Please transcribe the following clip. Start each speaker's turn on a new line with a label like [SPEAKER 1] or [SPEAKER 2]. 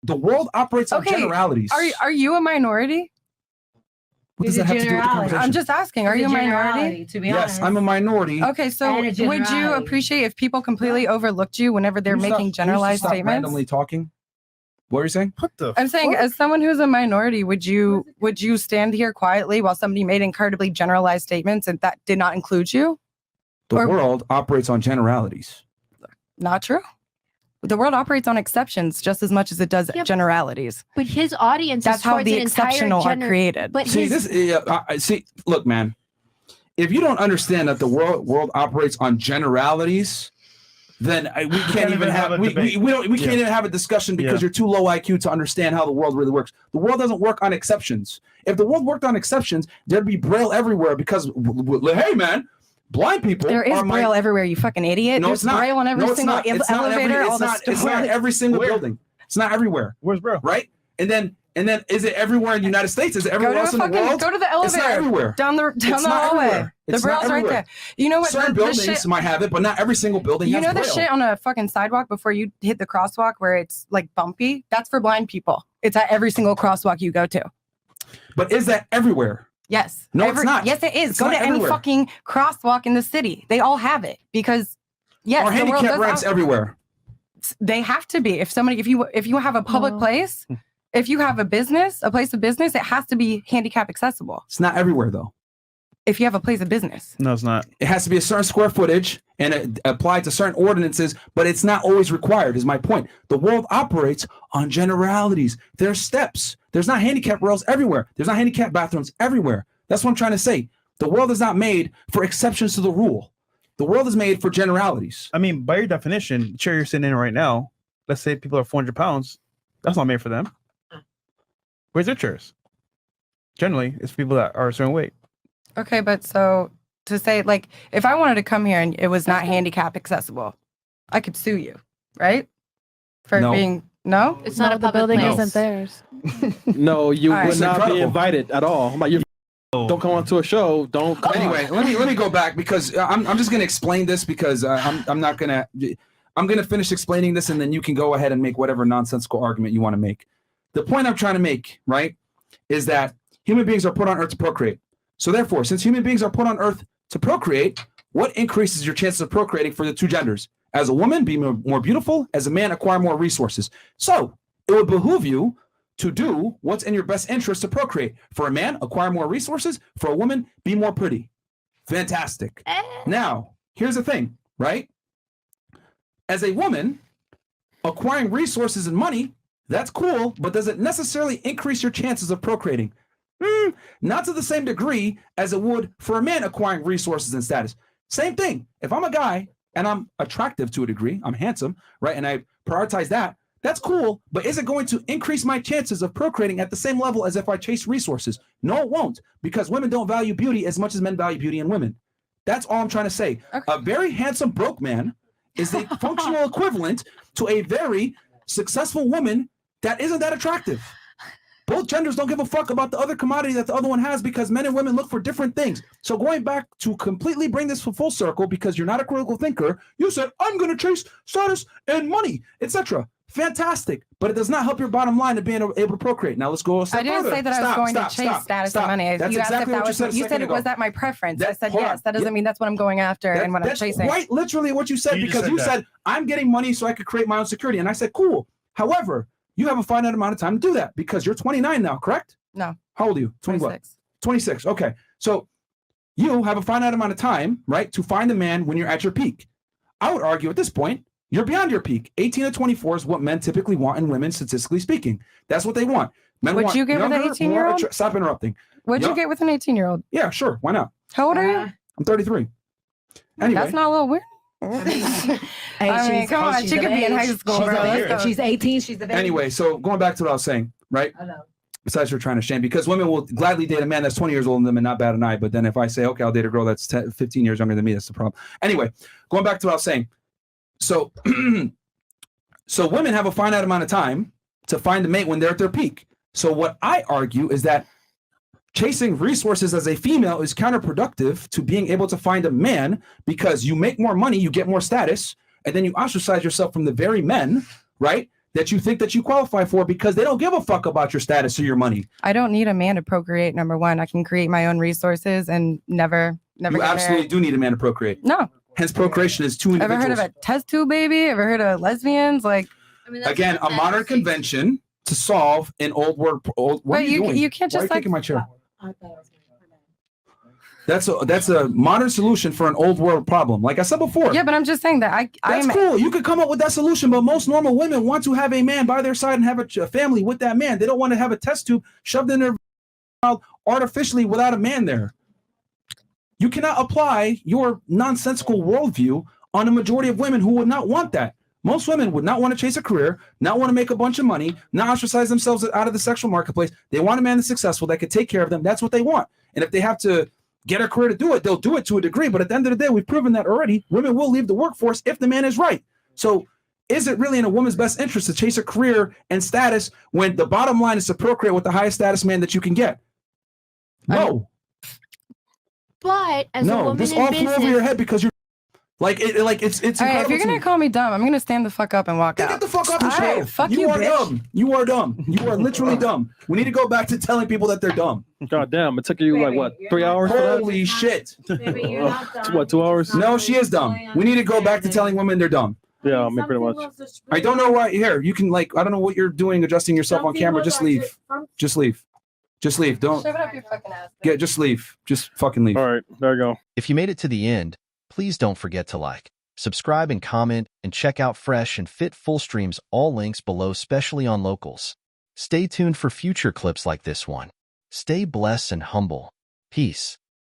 [SPEAKER 1] The world operates on generalities.
[SPEAKER 2] Are you a minority?
[SPEAKER 1] What does that have to do with the conversation?
[SPEAKER 2] I'm just asking. Are you a minority?
[SPEAKER 3] To be honest.
[SPEAKER 1] Yes, I'm a minority.
[SPEAKER 2] Okay, so would you appreciate if people completely overlooked you whenever they're making generalized statements?
[SPEAKER 1] Randomly talking. What are you saying?
[SPEAKER 4] What the
[SPEAKER 2] I'm saying, as someone who's a minority, would you stand here quietly while somebody made incredibly generalized statements and that did not include you?
[SPEAKER 1] The world operates on generalities.
[SPEAKER 2] Not true. The world operates on exceptions just as much as it does generalities.
[SPEAKER 3] But his audience
[SPEAKER 2] that's how the exceptional are created.
[SPEAKER 3] But
[SPEAKER 1] see, look, man. If you don't understand that the world operates on generalities, then we can't even have we can't even have a discussion because you're too low IQ to understand how the world really works. The world doesn't work on exceptions. If the world worked on exceptions, there'd be Braille everywhere because hey, man. Blind people.
[SPEAKER 2] There is Braille everywhere, you fucking idiot.
[SPEAKER 1] No,
[SPEAKER 2] There's
[SPEAKER 1] it's not.
[SPEAKER 2] Braille on every single elevator.
[SPEAKER 1] It's not every single building. It's not everywhere.
[SPEAKER 4] Where's Braille?
[SPEAKER 1] Right? And then is it everywhere in the United States? Is it everywhere else in the world?
[SPEAKER 2] Go to the elevator.
[SPEAKER 1] It's not everywhere.
[SPEAKER 2] Down the hallway. The Braille's right there. You know what?
[SPEAKER 1] Certain buildings might have it, but not every single building has Braille.
[SPEAKER 2] You know the shit on a fucking sidewalk before you hit the crosswalk where it's like bumpy? That's for blind people. It's at every single crosswalk you go to.
[SPEAKER 1] But is that everywhere?
[SPEAKER 2] Yes.
[SPEAKER 1] No, it's not.
[SPEAKER 2] Yes, it is. Go to any fucking crosswalk in the city. They all have it because
[SPEAKER 1] or handicap ramps everywhere.
[SPEAKER 2] They have to be. If you have a public place, if you have a business, a place of business, it has to be handicap accessible.
[SPEAKER 1] It's not everywhere though.
[SPEAKER 2] If you have a place of business.
[SPEAKER 4] No, it's not.
[SPEAKER 1] It has to be a certain square footage and it applied to certain ordinances, but it's not always required, is my point. The world operates on generalities. There's steps. There's not handicap rails everywhere. There's not handicap bathrooms everywhere. That's what I'm trying to say. The world is not made for exceptions to the rule. The world is made for generalities.
[SPEAKER 4] I mean, by your definition, the chair you're sitting in right now, let's say people are 400 pounds, that's not made for them. Where's their chairs? Generally, it's people that are a certain weight.
[SPEAKER 2] Okay, but so to say, like, if I wanted to come here and it was not handicap accessible, I could sue you, right? For being no,
[SPEAKER 3] it's not a public
[SPEAKER 5] building
[SPEAKER 3] place.
[SPEAKER 5] Isn't theirs.
[SPEAKER 6] No, you
[SPEAKER 2] All right.
[SPEAKER 6] would not be invited at all. I'm like, you don't come onto a show. Don't come
[SPEAKER 1] Anyway, let me go back because I'm just gonna explain this because I'm gonna finish explaining this and then you can go ahead and make whatever nonsensical argument you want to make. The point I'm trying to make, right, is that human beings are put on earth to procreate. So therefore, since human beings are put on earth to procreate, what increases your chances of procreating for the two genders? As a woman, be more beautiful. As a man, acquire more resources. So it would behoove you to do what's in your best interest to procreate. For a man, acquire more resources. For a woman, be more pretty. Fantastic. Now, here's the thing, right? As a woman, acquiring resources and money, that's cool, but does it necessarily increase your chances of procreating? Not to the same degree as it would for a man acquiring resources and status. Same thing. If I'm a guy and I'm attractive to a degree, I'm handsome, right? And I prioritize that, that's cool, but is it going to increase my chances of procreating at the same level as if I chase resources? No, it won't, because women don't value beauty as much as men value beauty in women. That's all I'm trying to say. Okay. A very handsome broke man is the functional equivalent to a very successful woman that isn't that attractive. Both genders don't give a fuck about the other commodity that the other one has because men and women look for different things. So going back to completely bring this full circle, because you're not a critical thinker, you said, I'm going to chase status and money, etc. Fantastic. But it does not help your bottom line of being able to procreate. Now let's go a step further.
[SPEAKER 2] I didn't say that I was going to chase status and money.
[SPEAKER 1] That's
[SPEAKER 2] you asked
[SPEAKER 1] exactly
[SPEAKER 2] if that
[SPEAKER 1] what
[SPEAKER 2] was
[SPEAKER 1] you said.
[SPEAKER 2] You said it was that my preference. I said yes. That doesn't mean that's what I'm going after and what I'm chasing.
[SPEAKER 1] That's quite literally what you said, because you said, I'm getting money so I could create my own security. And I said, cool. However, you have a finite amount of time to do that because you're 29 now, correct?
[SPEAKER 2] No.
[SPEAKER 1] How old are you?
[SPEAKER 2] 26.
[SPEAKER 1] 26. Okay. So you have a finite amount of time, right, to find a man when you're at your peak. I would argue at this point, you're beyond your peak. 18 to 24 is what men typically want in women, statistically speaking. That's what they want. Men
[SPEAKER 2] Would
[SPEAKER 1] want
[SPEAKER 2] you get with an
[SPEAKER 1] younger,
[SPEAKER 2] 18-year-old?
[SPEAKER 1] Stop interrupting.
[SPEAKER 2] Would you get with an 18-year-old?
[SPEAKER 1] Yeah, sure. Why not?
[SPEAKER 2] How old are you?
[SPEAKER 1] I'm 33. Anyway.
[SPEAKER 2] That's not a little weird. I mean, come on, she could be in high school.
[SPEAKER 3] If she's 18, she's the baby.
[SPEAKER 1] Anyway, so going back to what I was saying, right?
[SPEAKER 3] I know.
[SPEAKER 1] Besides her trying to shame, because women will gladly date a man that's 20 years older than them and not bat an eye. But then if I say, okay, I'll date a girl that's 15 years younger than me, that's the problem. Anyway, going back to what I was saying. So, so women have a finite amount of time to find a mate when they're at their peak. So what I argue is that chasing resources as a female is counterproductive to being able to find a man, because you make more money, you get more status, and then you ostracize yourself from the very men, right, that you think that you qualify for because they don't give a fuck about your status or your money.
[SPEAKER 2] I don't need a man to procreate. Number one, I can create my own resources and never
[SPEAKER 1] You
[SPEAKER 2] get
[SPEAKER 1] absolutely
[SPEAKER 2] married.
[SPEAKER 1] do need a man to procreate.
[SPEAKER 2] No.
[SPEAKER 1] Hence, procreation is two
[SPEAKER 2] Ever
[SPEAKER 1] individuals.
[SPEAKER 2] heard of a test tube baby? Ever heard of lesbians? Like,
[SPEAKER 1] Again, a modern convention to solve an old world. What
[SPEAKER 2] but
[SPEAKER 1] are you doing?
[SPEAKER 2] you can't
[SPEAKER 1] Why are
[SPEAKER 2] just
[SPEAKER 1] you
[SPEAKER 2] like.
[SPEAKER 1] taking my chair? That's a modern solution for an old world problem. Like I said before.
[SPEAKER 2] Yeah, but I'm just saying that
[SPEAKER 1] That's cool. You could come up with that solution, but most normal women want to have a man by their side and have a family with that man. They don't want to have a test tube shoved in their mouth artificially without a man there. You cannot apply your nonsensical worldview on a majority of women who would not want that. Most women would not want to chase a career, not want to make a bunch of money, not ostracize themselves out of the sexual marketplace. They want a man that's successful, that could take care of them. That's what they want. And if they have to get a career to do it, they'll do it to a degree. But at the end of the day, we've proven that already. Women will leave the workforce if the man is right. So is it really in a woman's best interest to chase a career and status when the bottom line is to procreate with the highest status man that you can get? No.
[SPEAKER 3] But as a
[SPEAKER 1] No,
[SPEAKER 3] woman
[SPEAKER 1] this
[SPEAKER 3] in
[SPEAKER 1] all flew over your
[SPEAKER 3] business,
[SPEAKER 1] head because you're like it's
[SPEAKER 2] All right,
[SPEAKER 1] incredible
[SPEAKER 2] if you're
[SPEAKER 1] to
[SPEAKER 2] gonna
[SPEAKER 1] me.
[SPEAKER 2] call me dumb, I'm gonna stand the fuck up and walk
[SPEAKER 1] Then
[SPEAKER 2] out.
[SPEAKER 1] get the fuck off the
[SPEAKER 2] All
[SPEAKER 1] show.
[SPEAKER 2] right, fuck
[SPEAKER 1] you
[SPEAKER 2] you,
[SPEAKER 1] are
[SPEAKER 2] bitch.
[SPEAKER 1] dumb. You are dumb. You are literally dumb. We need to go back to telling people that they're dumb.
[SPEAKER 6] God damn, it took you like what, 3 hours for that?
[SPEAKER 1] Holy shit.
[SPEAKER 6] What, 2 hours?
[SPEAKER 1] No, she is dumb. We need to go back to telling women they're dumb.
[SPEAKER 6] Yeah, I mean, pretty much.
[SPEAKER 1] I don't know why. Here, you can I don't know what you're doing adjusting yourself on camera. Just leave. Just leave. Just leave. Don't
[SPEAKER 2] Shove it up your fucking ass.
[SPEAKER 1] just leave. Just fucking leave.
[SPEAKER 6] All right, there you go.
[SPEAKER 5] If you made it to the end, please don't forget to like, subscribe and comment, and check out Fresh and Fit full streams, all links below, especially on locals. Stay tuned for future clips like this one. Stay blessed and humble. Peace.